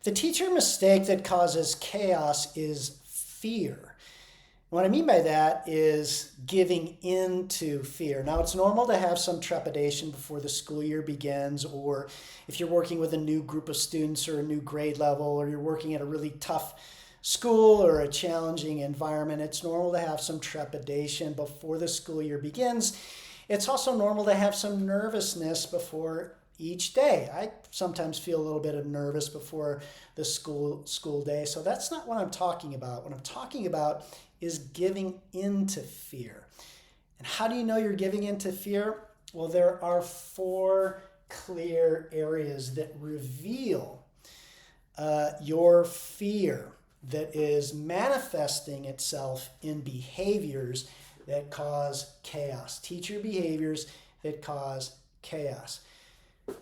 The teacher mistake that causes chaos is fear. What I mean by that is giving in to fear. Now, it's normal to have some trepidation before the school year begins, or if you're working with a new group of students or a new grade level, or you're working at a really tough school or a challenging environment, it's normal to have some trepidation before the school year begins. It's also normal to have some nervousness before each day. I sometimes feel a little bit of nervous before the school day. So that's not what I'm talking about. What I'm talking about is giving into fear. And how do you know you're giving into fear? Well, there are 4 clear areas that reveal your fear that is manifesting itself in behaviors that cause chaos. Teacher behaviors that cause chaos.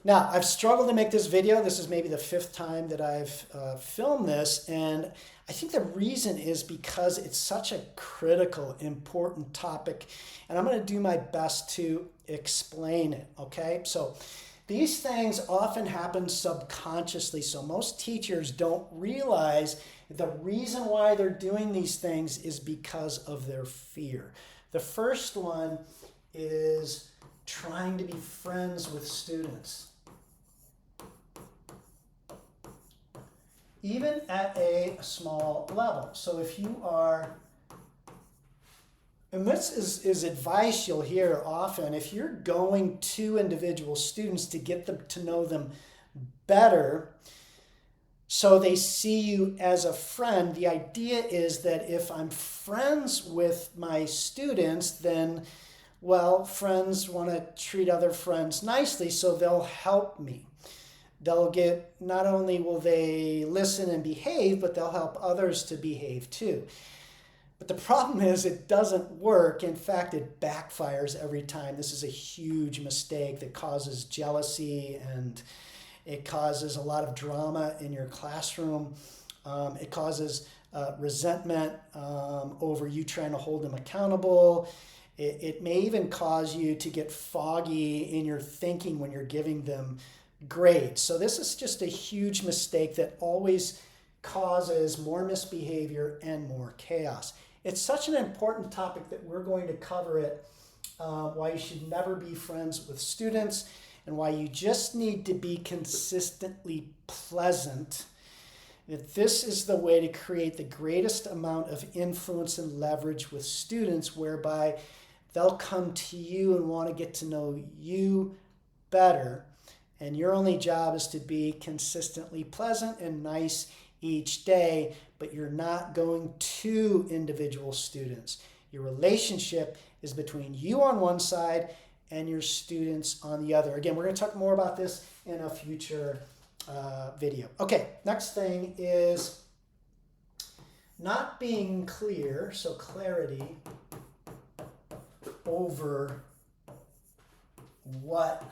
Now, I've struggled to make this video. This is maybe the 5th time that I've filmed this, and I think the reason is because it's such a critical, important topic, and I'm going to do my best to explain it, okay? So these things often happen subconsciously, so most teachers don't realize the reason why they're doing these things is because of their fear. The first one is trying to be friends with students. Even at a small level. So if you are, and this is advice you'll hear often, if you're going to individual students to get them to know them better, so they see you as a friend, the idea is that if I'm friends with my students, then well, friends want to treat other friends nicely, so they'll help me. They'll get, not only will they listen and behave, but they'll help others to behave too. But the problem is it doesn't work. In fact, it backfires every time. This is a huge mistake that causes jealousy, and it causes a lot of drama in your classroom. It causes resentment over you trying to hold them accountable. It may even cause you to get foggy in your thinking when you're giving them grades. So this is just a huge mistake that always causes more misbehavior and more chaos. It's such an important topic that we're going to cover it, why you should never be friends with students, and why you just need to be consistently pleasant. That this is the way to create the greatest amount of influence and leverage with students, whereby they'll come to you and want to get to know you better. And your only job is to be consistently pleasant and nice each day, but you're not going to individual students. Your relationship is between you on one side and your students on the other. Again, we're going to talk more about this in a future video. Okay, next thing is not being clear, so clarity over what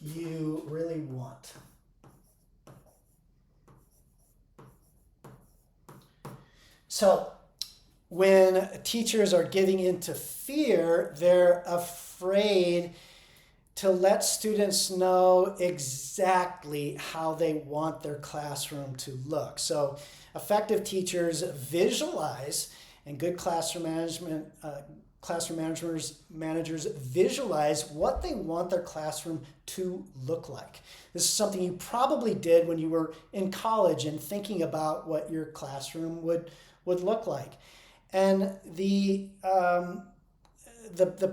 you really want. So when teachers are giving into fear, they're afraid to let students know exactly how they want their classroom to look. So effective teachers visualize, and good classroom managers visualize what they want their classroom to look like. This is something you probably did when you were in college and thinking about what your classroom would look like. And the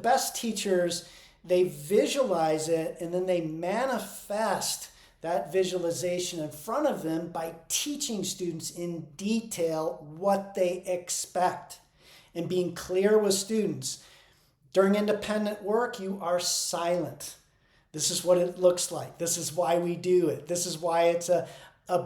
best teachers, they visualize it and then they manifest that visualization in front of them by teaching students in detail what they expect and being clear with students. During independent work, you are silent. This is what it looks like. This is why we do it. This is why it's a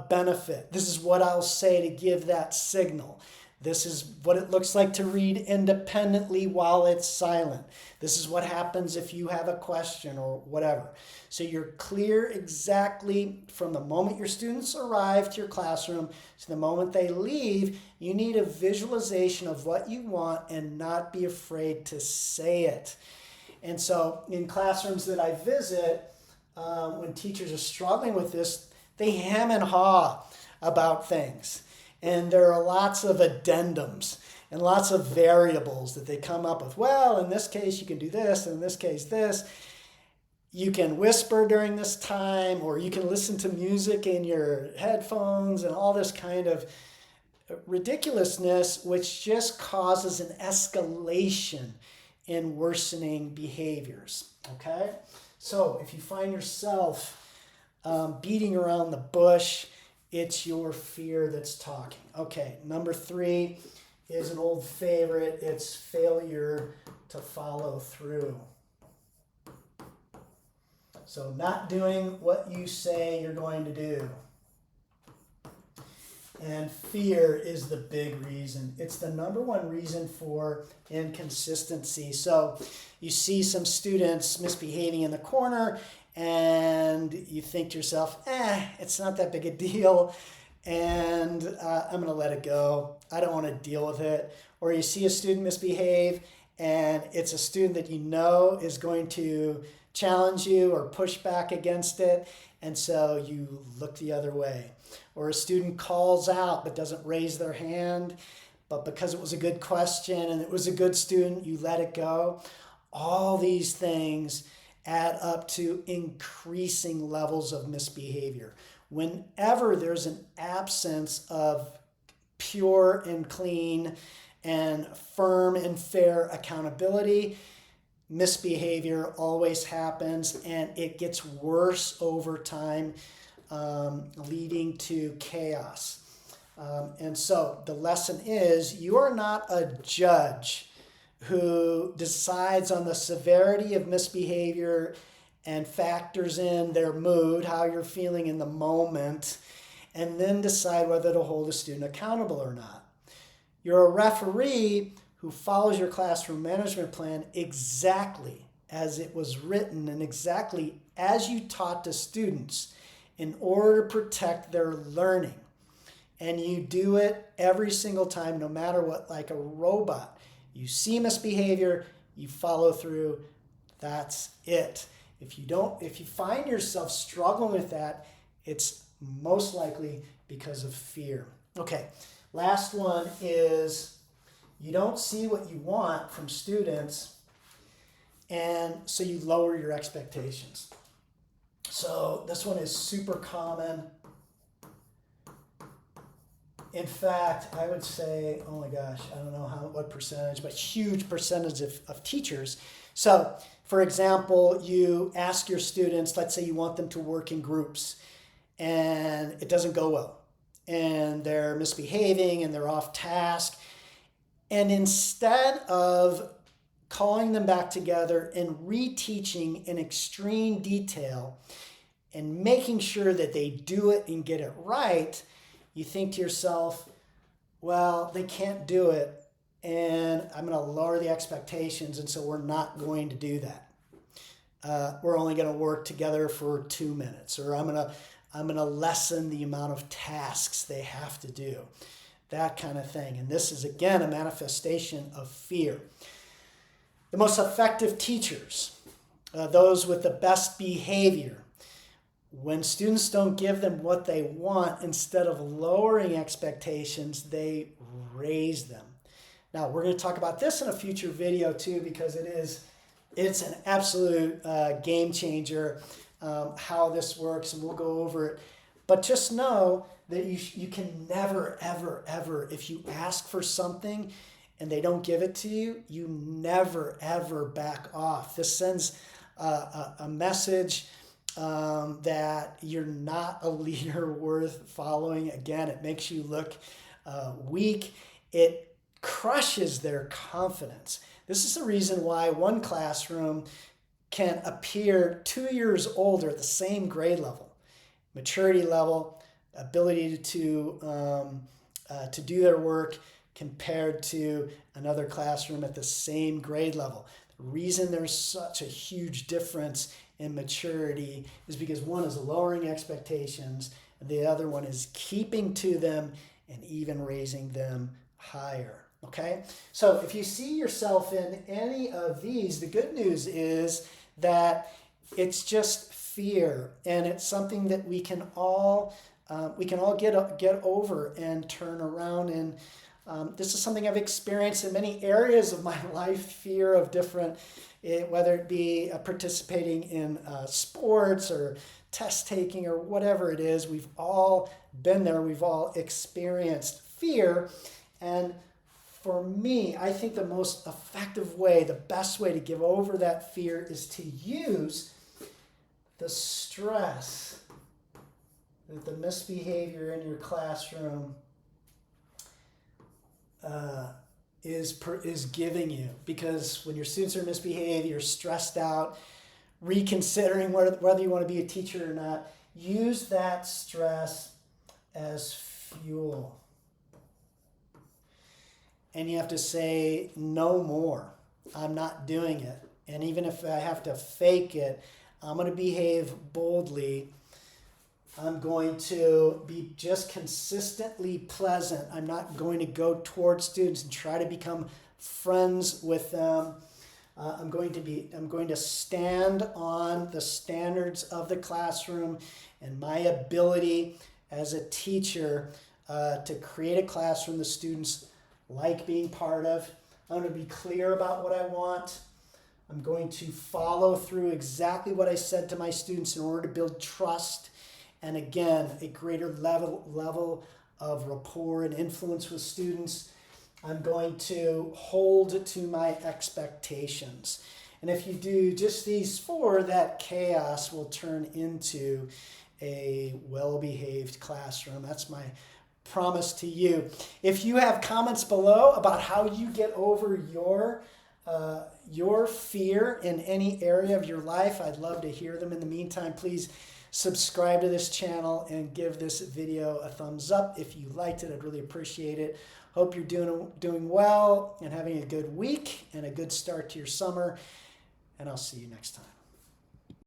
benefit. This is what I'll say to give that signal. This is what it looks like to read independently while it's silent. This is what happens if you have a question or whatever. So you're clear exactly from the moment your students arrive to your classroom to the moment they leave. You need a visualization of what you want and not be afraid to say it. And so in classrooms that I visit, when teachers are struggling with this, They hem and haw about things. And there are lots of addendums and lots of variables that they come up with. Well, in this case, you can do this, and in this case, this. You can whisper during this time, or you can listen to music in your headphones and all this kind of ridiculousness, which just causes an escalation in worsening behaviors. Okay? So if you find yourself beating around the bush, it's your fear that's talking. Okay, number 3 is an old favorite. It's failure to follow through. So not doing what you say you're going to do. And fear is the big reason. It's the number one reason for inconsistency. So you see some students misbehaving in the corner and you think to yourself, it's not that big a deal, and I'm going to let it go. I don't want to deal with it. Or you see a student misbehave and it's a student that you know is going to challenge you or push back against it, and so you look the other way. Or a student calls out but doesn't raise their hand, but because it was a good question and it was a good student, you let it go. All these things add up to increasing levels of misbehavior. Whenever there's an absence of pure and clean and firm and fair accountability, misbehavior always happens, and it gets worse over time, leading to chaos. And so the lesson is, you are not a judge who decides on the severity of misbehavior and factors in their mood, how you're feeling in the moment, and then decide whether to hold a student accountable or not. You're a referee who follows your classroom management plan exactly as it was written and exactly as you taught the students in order to protect their learning. And you do it every single time, no matter what, like a robot. You see misbehavior, you follow through, that's it. If you find yourself struggling with that, it's most likely because of fear. Okay, last one is you don't see what you want from students, and so you lower your expectations. So this one is super common. In fact, I would say, oh my gosh, I don't know what percentage, but huge percentage of teachers. So, for example, you ask your students, let's say you want them to work in groups, and it doesn't go well, and they're misbehaving and they're off task. And instead of calling them back together and reteaching in extreme detail and making sure that they do it and get it right, you think to yourself, well, they can't do it, and I'm going to lower the expectations, and so we're not going to do that. We're only going to work together for 2 minutes, or I'm going to lessen the amount of tasks they have to do, that kind of thing. And this is, again, a manifestation of fear. The most effective teachers, those with the best behavior, when students don't give them what they want, instead of lowering expectations, they raise them. Now, we're going to talk about this in a future video too, because it's an absolute game changer, how this works, and we'll go over it. But just know that you can never, ever, ever, if you ask for something and they don't give it to you, you never, ever back off. This sends a message that you're not a leader worth following. Again, it makes you look weak. It crushes their confidence. This is the reason why one classroom can appear 2 years older at the same grade level, maturity level, ability to do their work compared to another classroom at the same grade level. The reason there's such a huge difference in maturity is because one is lowering expectations and the other one is keeping to them and even raising them higher. Okay? So if you see yourself in any of these, the good news is that it's just fear, and it's something that we can all get over and turn around. And this is something I've experienced in many areas of my life. Fear of different, whether it be participating in sports or test taking or whatever it is. We've all been there. We've all experienced fear. And for me, I think the most effective way, the best way to give over that fear is to use the stress that the misbehavior in your classroom is giving you. Because when your students are misbehaving, you're stressed out, reconsidering whether you want to be a teacher or not, use that stress as fuel. And you have to say, no more. I'm not doing it. And even if I have to fake it, I'm going to behave boldly. I'm going to be just consistently pleasant. I'm not going to go towards students and try to become friends with them. I'm going to stand on the standards of the classroom and my ability as a teacher to create a classroom the students like being part of. I'm going to be clear about what I want. I'm going to follow through exactly what I said to my students in order to build trust. And again, a greater level of rapport and influence with students. I'm going to hold to my expectations. And if you do just these four, that chaos will turn into a well-behaved classroom. That's my promise to you. If you have comments below about how you get over your fear in any area of your life, I'd love to hear them. In the meantime, please subscribe to this channel and give this video a thumbs up if you liked it. I'd really appreciate it. Hope you're doing well and having a good week and a good start to your summer. And I'll see you next time.